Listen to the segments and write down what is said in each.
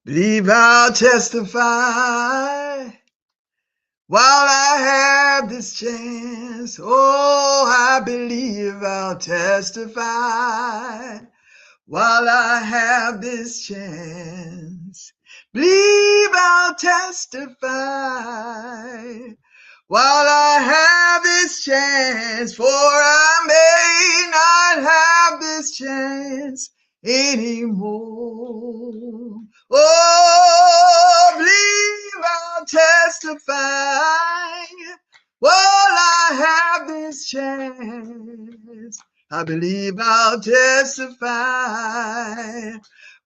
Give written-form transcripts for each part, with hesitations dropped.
Believe I'll testify while I have this chance. Oh, I believe I'll testify while I have this chance. Believe I'll testify while I have this chance, for I may not have this chance anymore. Oh, believe I'll testify while I have this chance. I believe I'll testify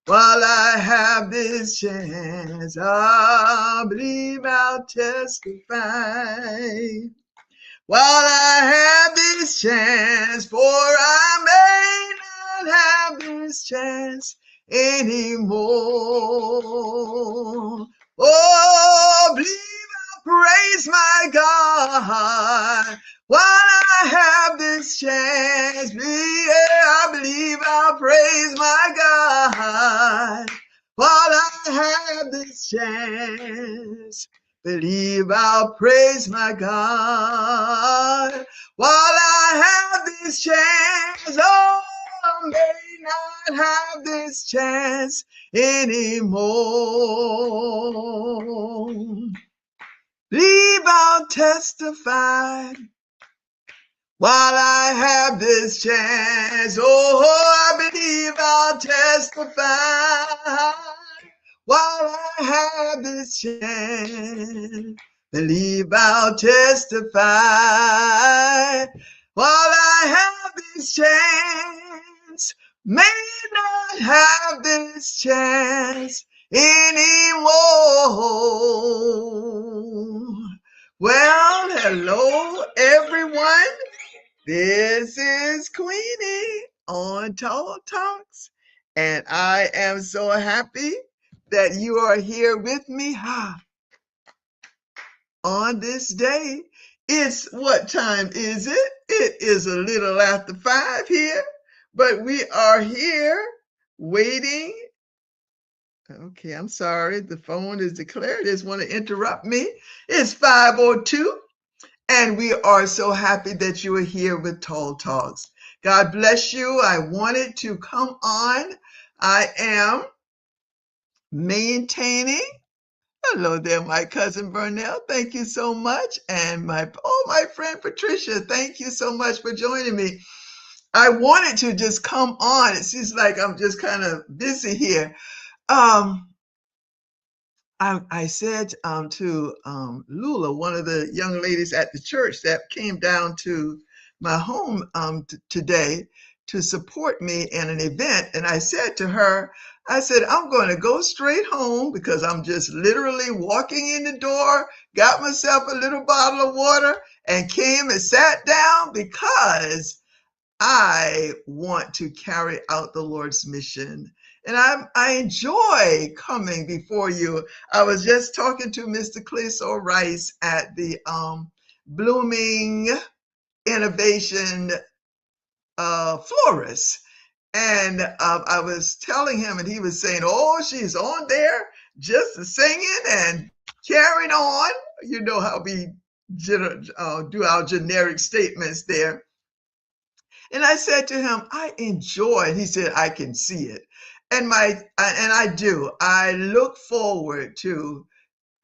while I have this chance. I believe I'll testify while I have this chance, for I may not have this chance anymore. Oh, believe I'll praise my God while I have this chance. I believe I'll praise my God while I have this chance. Believe I'll praise my God while I have this chance. Oh, I may not have this chance anymore. Believe I'll testify while I have this chance. Oh, I believe I'll testify while I have this chance. Believe I'll testify while I have this chance. May not have this chance anymore. Well, hello, everyone. This is Queenie on Tall Talks, and I am so happy that you are here with me on this day. It's what time is it? It is a little after 5 here, but we are here waiting. Okay, I'm sorry. The phone is declared. It want to interrupt me. It's 5:02. And we are so happy that you are here with Tall Talks. God bless you. I wanted to come on. I am maintaining. Hello there, my cousin Burnell. Thank you so much. And my friend Patricia, thank you so much for joining me. I wanted to just come on. It seems like I'm just kind of busy here. I said to Lula, one of the young ladies at the church that came down to my home today to support me in an event, and I said to her, I said, I'm going to go straight home because I'm just literally walking in the door, got myself a little bottle of water, and came and sat down because I want to carry out the Lord's mission. And I enjoy coming before you. I was just talking to Mr. Clayso Rice at the Blooming Innovation Florist. And I was telling him, and he was saying, oh, she's on there just singing and carrying on. You know how we do our generic statements there. And I said to him, I enjoy it. He said, I can see it. And I do. I look forward to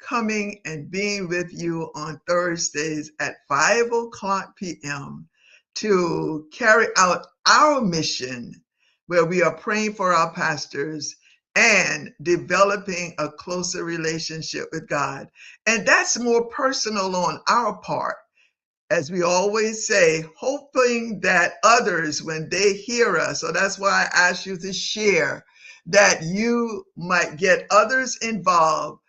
coming and being with you on Thursdays at 5:00 p.m. to carry out our mission where we are praying for our pastors and developing a closer relationship with God. And that's more personal on our part. As we always say, hoping that others, when they hear us, so that's why I asked you to share, that you might get others involved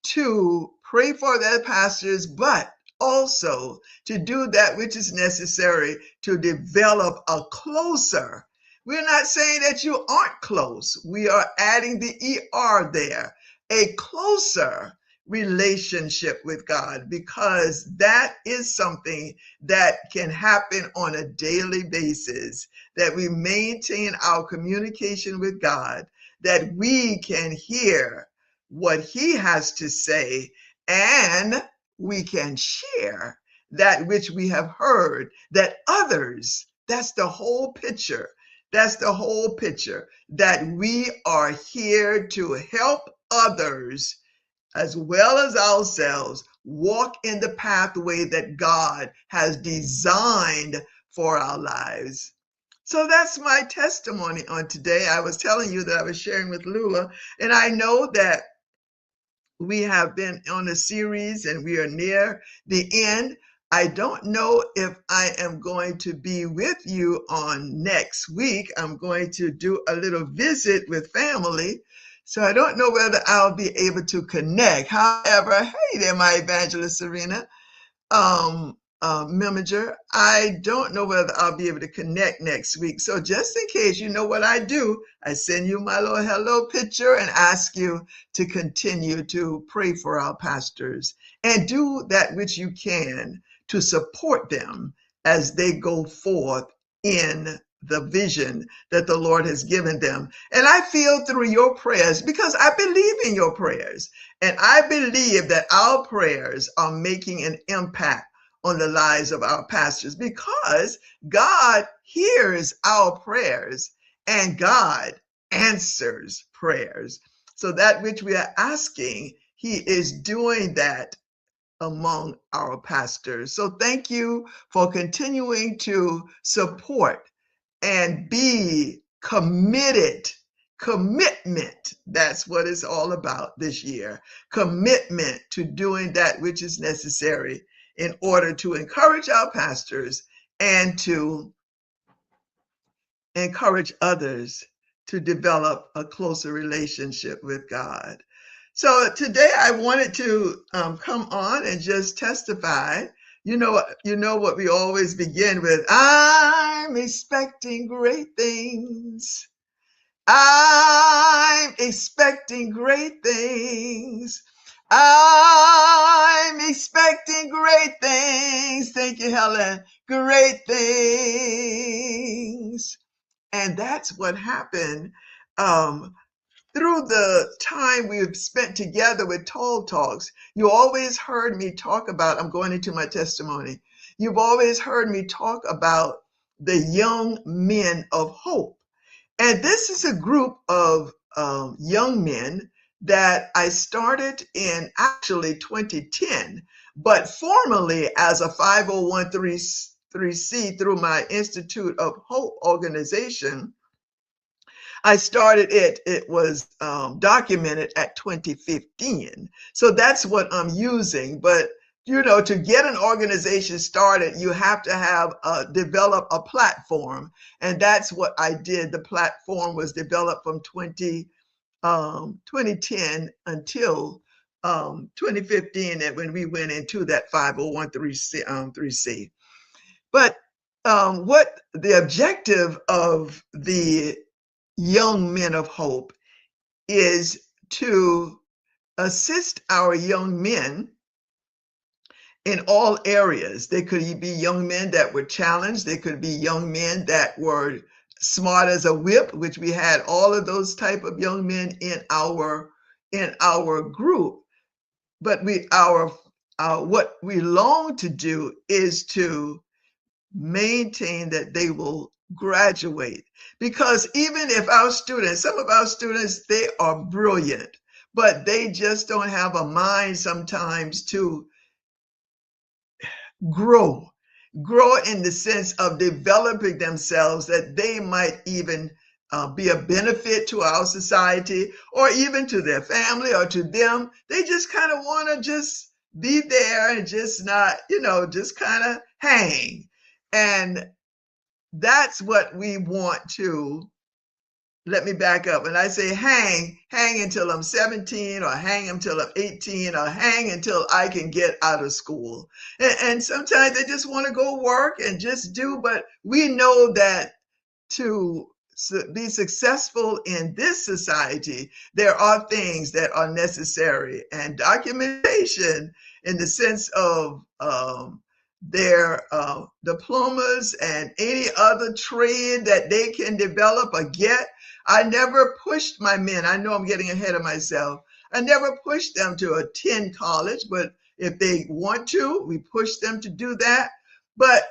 to pray for their pastors, but also to do that which is necessary to develop a closer. We're not saying that you aren't close. We are adding the ER there, a closer relationship with God, because that is something that can happen on a daily basis, that we maintain our communication with God, that we can hear what he has to say, and we can share that which we have heard, that others, that's the whole picture. That's the whole picture, that we are here to help others as well as ourselves walk in the pathway that God has designed for our lives. So that's my testimony on today. I was telling you that I was sharing with Lula, and I know that we have been on a series and we are near the end. I don't know if I am going to be with you on next week. I'm going to do a little visit with family. So I don't know whether I'll be able to connect. However, hey there, my evangelist Serena. Meminger. I don't know whether I'll be able to connect next week. So just in case, you know what I do, I send you my little hello picture and ask you to continue to pray for our pastors and do that which you can to support them as they go forth in the vision that the Lord has given them. And I feel through your prayers, because I believe in your prayers, and I believe that our prayers are making an impact on the lives of our pastors, because God hears our prayers and God answers prayers. So that which we are asking, he is doing that among our pastors. So thank you for continuing to support and be committed. Commitment, that's what it's all about this year. Commitment to doing that which is necessary in order to encourage our pastors and to encourage others to develop a closer relationship with God. So today I wanted to come on and just testify. You know what we always begin with. I'm expecting great things. I'm expecting great things. I'm expecting great things. Thank you, Helen. Great things. And that's what happened through the time we've spent together with Tall Talks. You always heard me talk about, I'm going into my testimony. You've always heard me talk about the young men of hope. And this is a group of young men that I started in actually 2010, but formally as a 501c through my Institute of Hope organization. I started it was documented at 2015. So that's what I'm using. But to get an organization started, you have to have develop a platform. And that's what I did. The platform was developed from 2010 until 2015, and when we went into that 501c3C. But what the objective of the Young Men of Hope is to assist our young men in all areas. They could be young men that were challenged. They could be young men that were smart as a whip, which we had all of those type of young men in our group. But what we long to do is to maintain that they will graduate. Because even if some of our students, they are brilliant, but they just don't have a mind sometimes to grow in the sense of developing themselves, that they might even be a benefit to our society, or even to their family, or to them. They just kind of want to just be there and just not, just kind of hang. And that's what we want to. Let me back up. When I say hang until I'm 17, or hang until I'm 18, or hang until I can get out of school. And sometimes they just want to go work and just do, but we know that to be successful in this society, there are things that are necessary, and documentation in the sense of their diplomas and any other trade that they can develop or get. I never pushed my men. I know I'm getting ahead of myself. I never pushed them to attend college, but if they want to, we push them to do that. But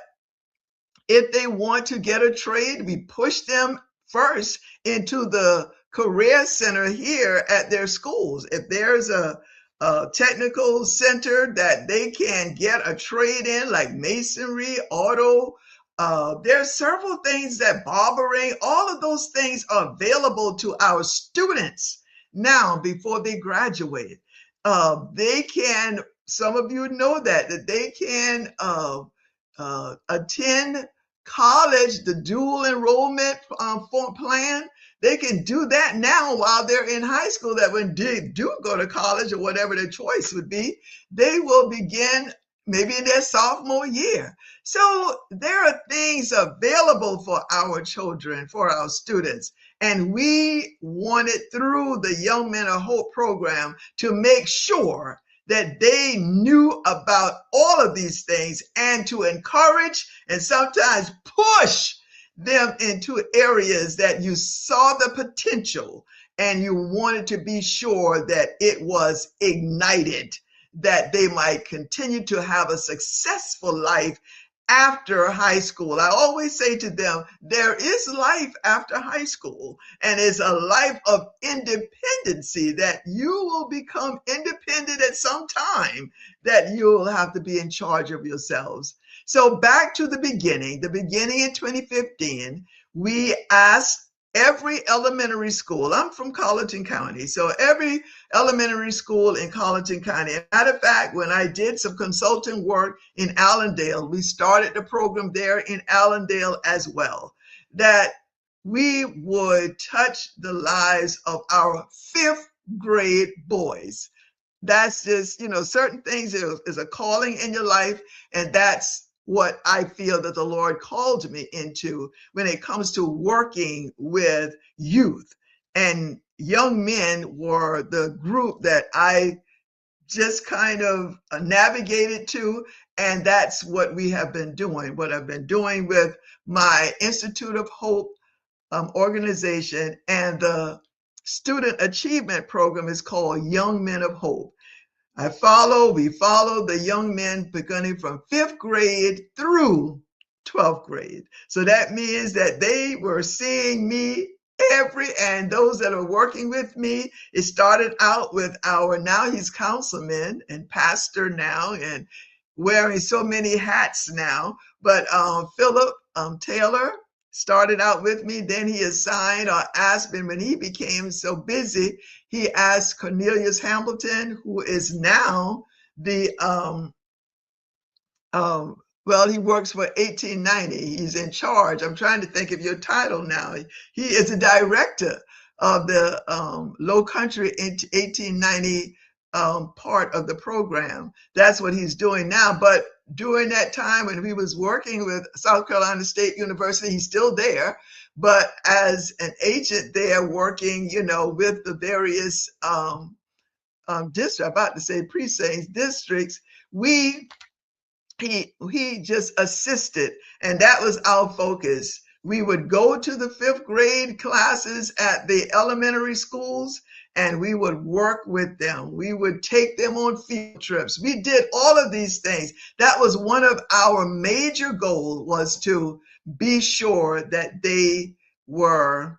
if they want to get a trade, we push them first into the career center here at their schools. If there's a technical center that they can get a trade in, like masonry, auto, there's several things that barbering, all of those things are available to our students now before they graduate. They can, some of you know that they can attend college, the dual enrollment plan. They can do that now while they're in high school, that when they do go to college or whatever their choice would be, they will begin maybe in their sophomore year. So there are things available for our children, for our students. And we wanted through the Young Men of Hope program to make sure that they knew about all of these things and to encourage and sometimes push them into areas that you saw the potential and you wanted to be sure that it was ignited, that they might continue to have a successful life after high school. I always say to them, there is life after high school, and it's a life of independency, that you will become independent at some time, that you'll have to be in charge of yourselves. So back to the beginning in 2015, we asked every elementary school, I'm from Colleton County, so every elementary school in Colleton County. Matter of fact, when I did some consulting work in Allendale, we started the program there in Allendale as well, that we would touch the lives of our 5th grade boys. That's just, certain things is a calling in your life, and that's what I feel that the Lord called me into when it comes to working with youth. And young men were the group that I just kind of navigated to. And that's what we have been doing, what I've been doing with my Institute of Hope organization. And the student achievement program is called Young Men of Hope. We follow the young men beginning from 5th grade through 12th grade. So that means that they were seeing me and those that are working with me. It started out with now he's councilman and pastor now and wearing so many hats now. But Philip Taylor started out with me. Then he assigned or asked me, when he became so busy, he asked Cornelius Hamilton, who is now the, he works for 1890. He's in charge. I'm trying to think of your title now. He is the director of the Low Country 1890 part of the program. That's what he's doing now. But during that time when he was working with South Carolina State University, he's still there, but as an agent there working, with the various districts, about to say precincts, districts, he just assisted, and that was our focus. We would go to the 5th grade classes at the elementary schools, and we would work with them. We would take them on field trips. We did all of these things. That was one of our major goals, was to be sure that they were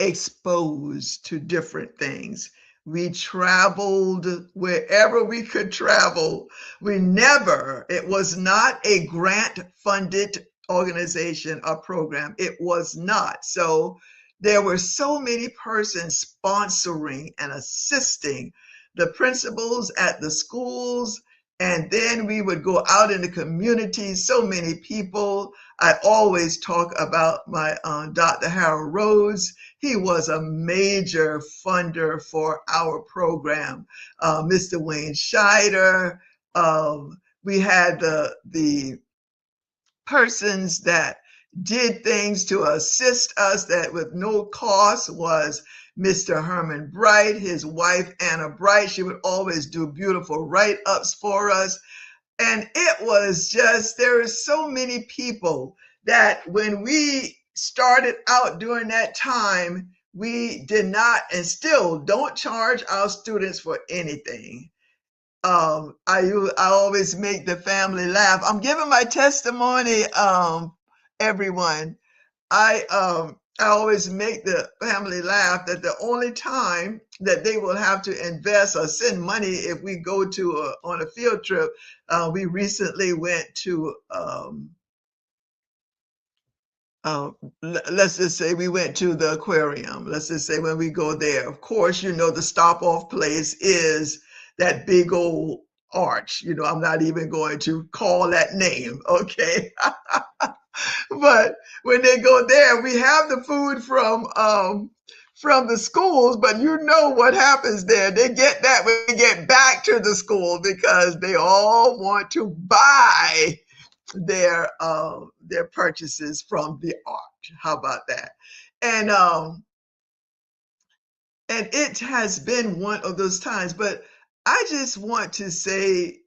exposed to different things. We traveled wherever we could travel. It was not a grant-funded organization or program. It was not. So there were so many persons sponsoring and assisting the principals at the schools. And then we would go out in the community, so many people. I always talk about my Dr. Harold Rhodes. He was a major funder for our program. Mr. Wayne Scheider. We had the persons that did things to assist us that with no cost was Mr. Herman Bright, his wife Anna Bright. She would always do beautiful write-ups for us. And it was just, there were so many people that when we started out during that time, we did not and still don't charge our students for anything. I always make the family laugh. I'm giving my testimony, everyone. I always make the family laugh that the only time that they will have to invest or send money if we go to on a field trip. We recently went to uh, let's just say we went to the aquarium. Let's just say when we go there, of course, the stop off place is that big old arch. I'm not even going to call that name, okay? But when they go there, we have the food from the schools, but you know what happens there. They get that when they get back to the school because they all want to buy their purchases from the art. How about that? And and it has been one of those times, but I just want to say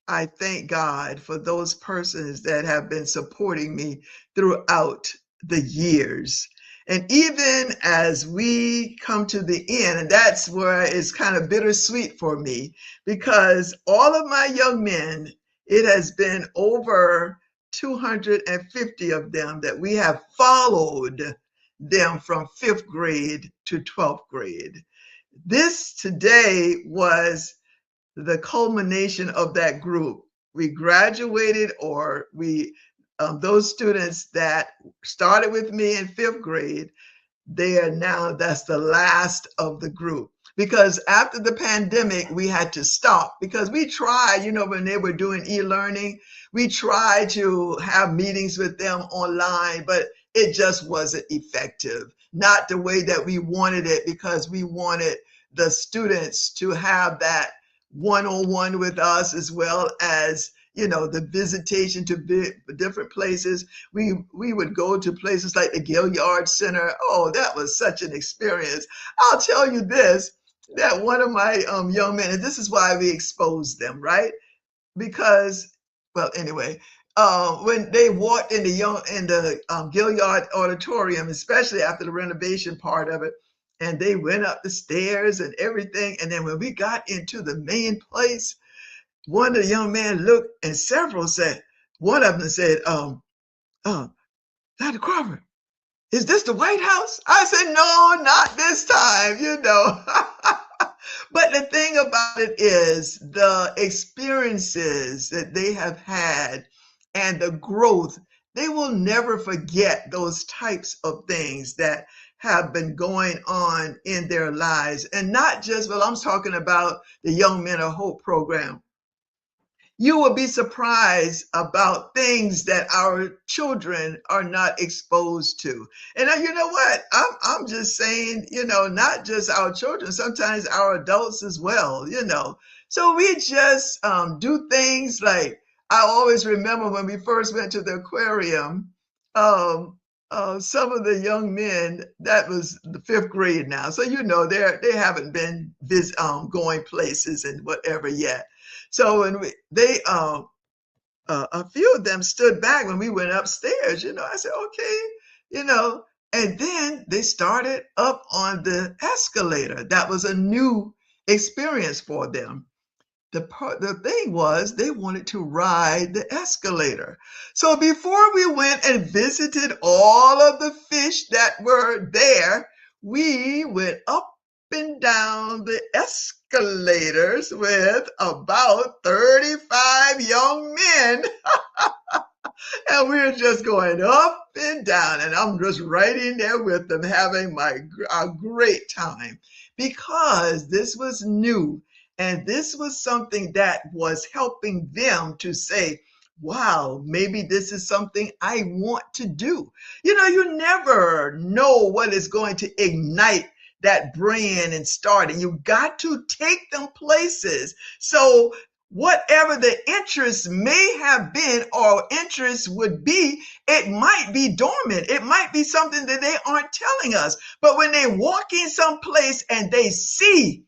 I thank God for those persons that have been supporting me throughout the years. And even as we come to the end, and that's where it's kind of bittersweet for me, because all of my young men, it has been over 250 of them that we have followed them from fifth grade to 12th grade. This today was the culmination of that group. We graduated, or those students that started with me in fifth grade, that's the last of the group. Because after the pandemic, we had to stop because we tried, when they were doing e-learning, we tried to have meetings with them online, but it just wasn't effective. Not the way that we wanted it, because we wanted the students to have that one-on-one with us, as well as the visitation to different places. We would go to places like the Gilliard Center. Oh, that was such an experience. I'll tell you this, that one of my young men, and this is why we exposed them, right? Because, well, anyway, when they walked in the Gilliard Auditorium, especially after the renovation part of it, and they went up the stairs and everything, and then when we got into the main place, one of the young men looked, and several said, one of them said, Dr. Crawford, is this the White House? I said, no, not this time. But the thing about it is the experiences that they have had and the growth, they will never forget those types of things that have been going on in their lives. And not just, well, I'm talking about the Young Men of Hope program. You will be surprised about things that our children are not exposed to. And you know what? I'm just saying, not just our children, sometimes our adults as well. So we just do things like, I always remember when we first went to the aquarium, some of the young men, that was the fifth grade now. So, they haven't been going places and whatever yet. So when a few of them stood back when we went upstairs, I said, okay, and then they started up on the escalator. That was a new experience for them. The thing was, they wanted to ride the escalator. So before we went and visited all of the fish that were there, we went up and down the escalators with about 35 young men. And we were just going up and down, and I'm just right in there with them, having a great time, because this was new. And this was something that was helping them to say, wow, maybe this is something I want to do. You never know what is going to ignite that brain and start, and you got to take them places. So whatever the interest may have been or interest would be, it might be dormant. It might be something that they aren't telling us. But when they walk in some place and they see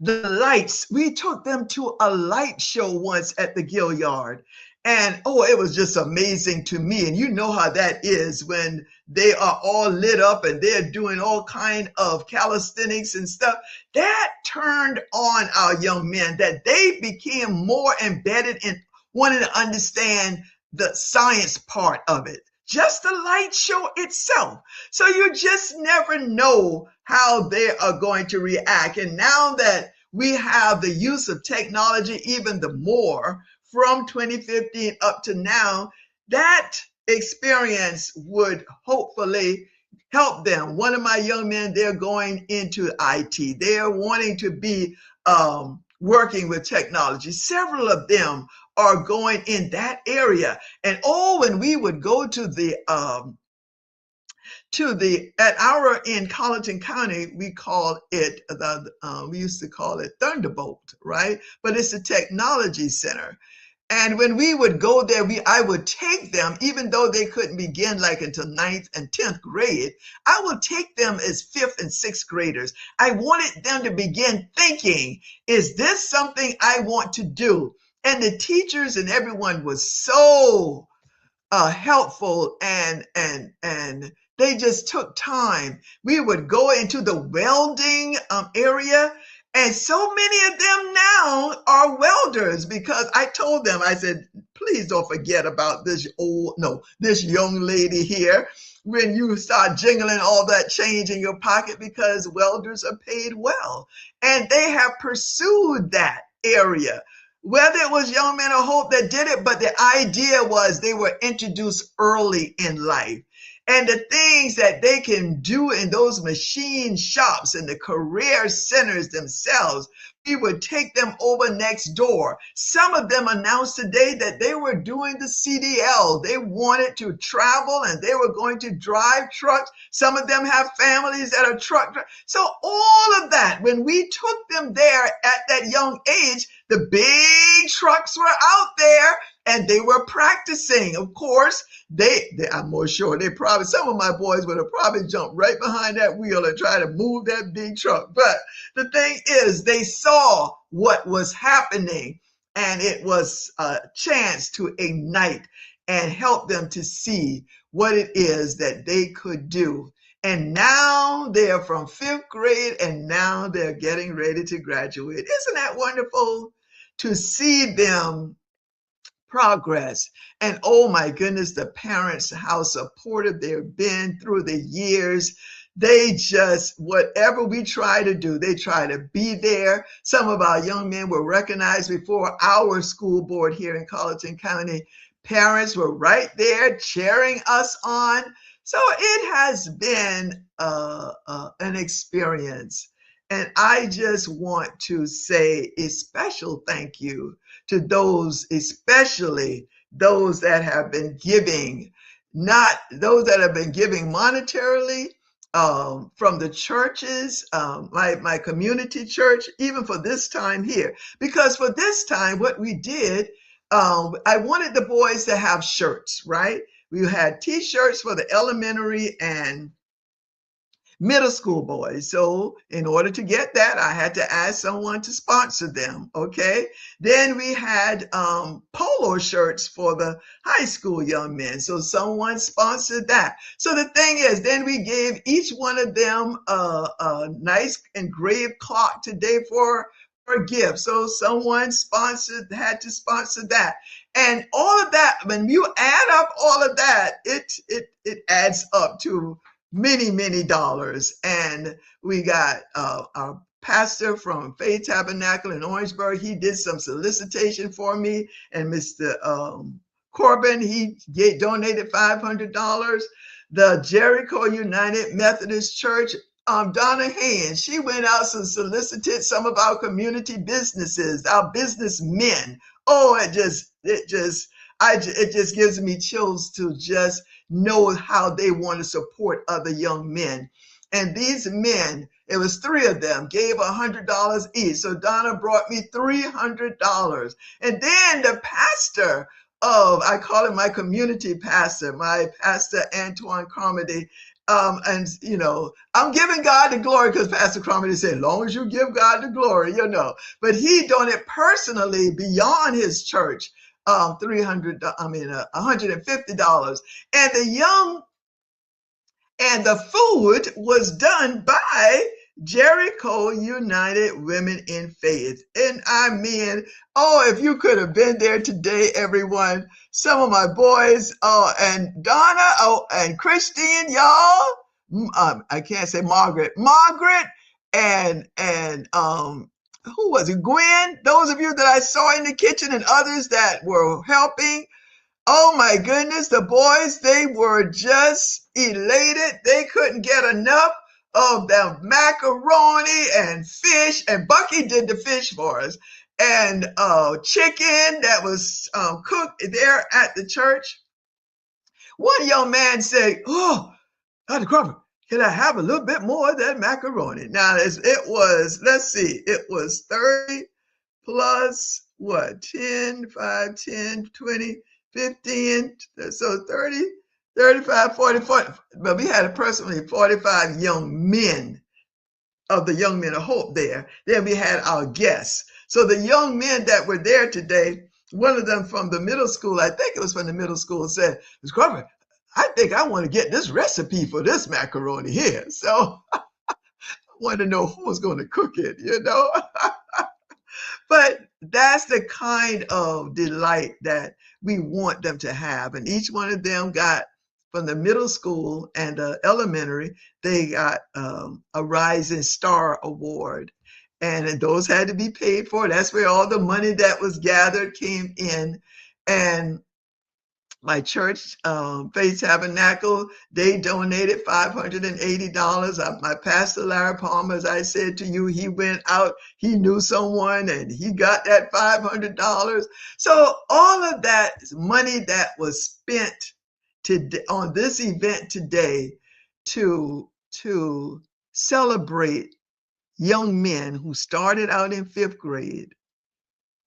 the lights. We took them to a light show once at the Gilliard. And oh, it was just amazing to me. And you know how that is when they are all lit up and they're doing all kind of calisthenics and stuff. That turned on our young men, that they became more embedded in wanting to understand the science part of it. Just the light show itself. So you just never know how they are going to react. And now that we have the use of technology even the more from 2015 up to now, that experience would hopefully help them. One of my young men, they're going into IT. They are wanting to be working with technology. Several of them are going in that area. And oh, when we would go to the at our in Colleton County, we call it we used to call it Thunderbolt, right? But it's a technology center. And when we would go there, I would take them, even though they couldn't begin like until 9th and 10th grade, I would take them as 5th and 6th graders. I wanted them to begin thinking, is this something I want to do? And the teachers and everyone was so helpful, and they just took time. We would go into the welding area, and so many of them now are welders, because I told them, I said, please don't forget about this young lady here when you start jingling all that change in your pocket, because welders are paid well. And they have pursued that area. Whether it was Young Men of Hope that did it, but the idea was they were introduced early in life. And the things that they can do in those machine shops and the career centers themselves, we would take them over next door. Some of them announced today that they were doing the CDL. They wanted to travel and they were going to drive trucks. Some of them have families that are truck drivers. So all of that, when we took them there at that young age, the big trucks were out there and they were practicing. Of course, I'm more sure some of my boys would have probably jumped right behind that wheel and tried to move that big truck. But the thing is, they saw what was happening, and it was a chance to ignite and help them to see what it is that they could do. And now they're from 5th grade, and now they're getting ready to graduate. Isn't that wonderful to see them progress? And oh my goodness, the parents, how supportive they've been through the years. They just, whatever we try to do, they try to be there. Some of our young men were recognized before our school board here in Colleton County. Parents were right there cheering us on. So it has been an experience. And I just want to say a special thank you to those, especially those that have been giving, not those that have been giving monetarily, from the churches, my community church, even for this time here. Because for this time, what we did, I wanted the boys to have shirts, right? We had T-shirts for the elementary and middle school boys. So in order to get that, I had to ask someone to sponsor them. Okay. Then we had polo shirts for the high school young men. So someone sponsored that. So the thing is, then we gave each one of them a nice engraved clock today for a gift. So someone had to sponsor that. And all of that, when you add up all of that, it adds up to many, many dollars. And we got our pastor from Faith Tabernacle in Orangeburg. He did some solicitation for me. And Mr. Corbin, he donated $500. The Jericho United Methodist Church, Donna Haynes, she went out and solicited some of our community businesses, our businessmen. Oh, it just gives me chills to just know how they want to support other young men. And these men, it was 3 of them, gave $100 each. So Donna brought me $300. And then the pastor I call him my community pastor, my pastor Antoine Carmody, And I'm giving God the glory because Pastor Cromwell said, as long as you give God the glory, but he done it personally beyond his church. $150. And the food was done by Jericho United Women in Faith. And I mean, if you could have been there today, everyone, some of my boys, and Donna, and Christine, y'all, I can't say Margaret, and who was it? Gwen, those of you that I saw in the kitchen and others that were helping. Oh my goodness, the boys, they were just elated. They couldn't get enough of the macaroni and fish. And Bucky did the fish for us. And chicken that was cooked there at the church. One young man said, "Oh, Dr. Crawford, can I have a little bit more of that macaroni?" Now, it was 30 plus what, 10, 5, 10, 20, 15, so 30, 35, 40, 40. But we had approximately 45 young men of the Young Men of Hope there. Then we had our guests. So the young men that were there today, one of them from the middle school, I think it was from the middle school, said, "Ms. Crawford, I think I want to get this recipe for this macaroni here." So I want to know who's going to cook it, But that's the kind of delight that we want them to have. And each one of them got, from the middle school and the elementary, they got a Rising Star Award. And those had to be paid for. That's where all the money that was gathered came in. And my church, Faith Tabernacle, they donated $580. My pastor, Larry Palmer, as I said to you, he went out, he knew someone, and he got that $500. So all of that money that was spent today on this event today to celebrate young men who started out in 5th grade,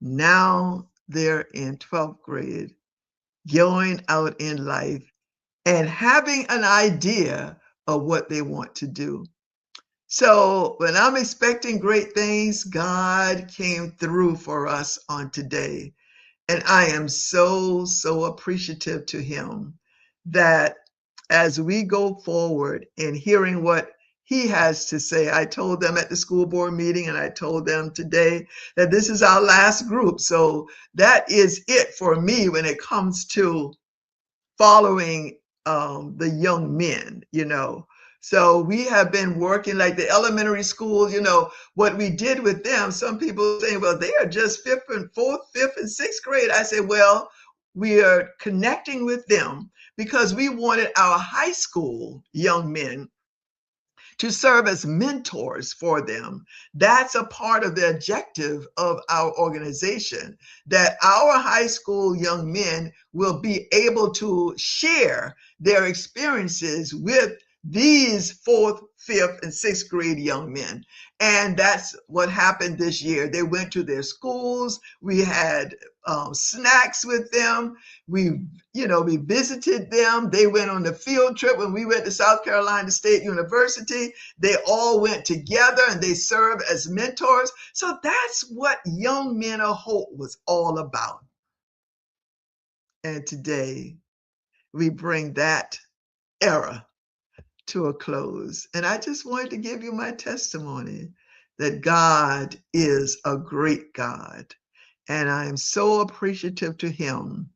now they're in 12th grade, going out in life and having an idea of what they want to do. So when I'm expecting great things, God came through for us on today. And I am so, so appreciative to him that as we go forward in hearing what he has to say. I told them at the school board meeting, and I told them today that this is our last group. So that is it for me when it comes to following the young men, So we have been working like the elementary schools, what we did with them. Some people say, well, they are just 5th and 4th, 5th and 6th grade. I say, well, we are connecting with them because we wanted our high school young men to serve as mentors for them. That's a part of the objective of our organization, that our high school young men will be able to share their experiences with these 4th, 5th, and 6th grade young men. And that's what happened this year. They went to their schools. We had snacks with them. We visited them. They went on the field trip when we went to South Carolina State University. They all went together and they served as mentors. So that's what Young Men of Hope was all about. And today we bring that era to a close. And I just wanted to give you my testimony that God is a great God. And I am so appreciative to him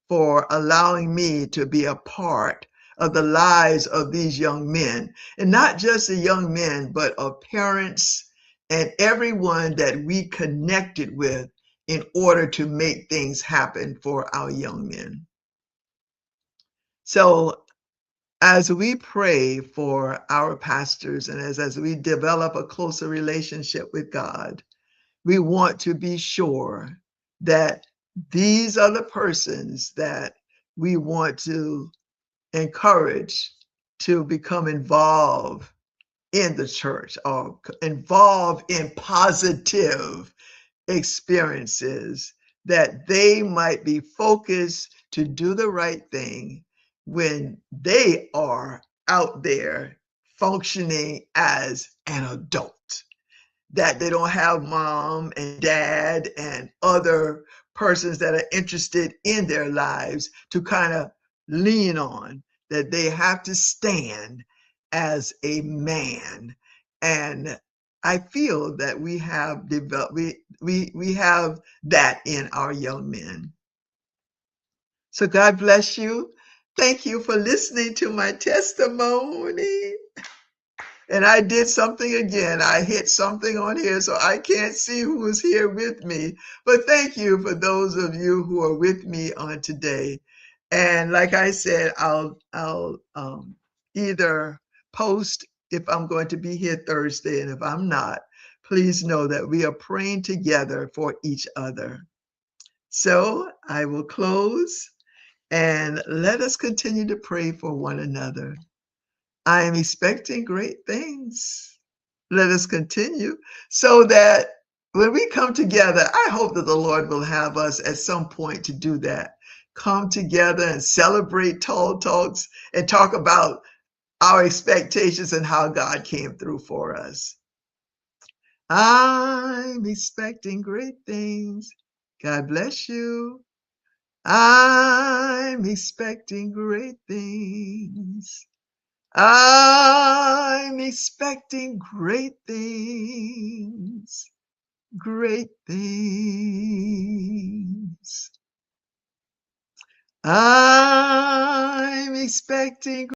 for allowing me to be a part of the lives of these young men. And not just the young men, but of parents and everyone that we connected with in order to make things happen for our young men. So as we pray for our pastors and as we develop a closer relationship with God, we want to be sure that these are the persons that we want to encourage to become involved in the church or involved in positive experiences, that they might be focused to do the right thing when they are out there functioning as an adult, that they don't have mom and dad and other persons that are interested in their lives to kind of lean on, that they have to stand as a man. And I feel that we have developed, we have that in our young men. So God bless you. Thank you for listening to my testimony. And I did something again. I hit something on here, so I can't see who is here with me. But thank you for those of you who are with me on today. And like I said, I'll either post if I'm going to be here Thursday, and if I'm not, please know that we are praying together for each other. So I will close, and let us continue to pray for one another. I am expecting great things. Let us continue so that when we come together, I hope that the Lord will have us at some point to do that. Come together and celebrate Tall Talks and talk about our expectations and how God came through for us. I'm expecting great things. God bless you. I'm expecting great things. I'm expecting great things, great things. I'm expecting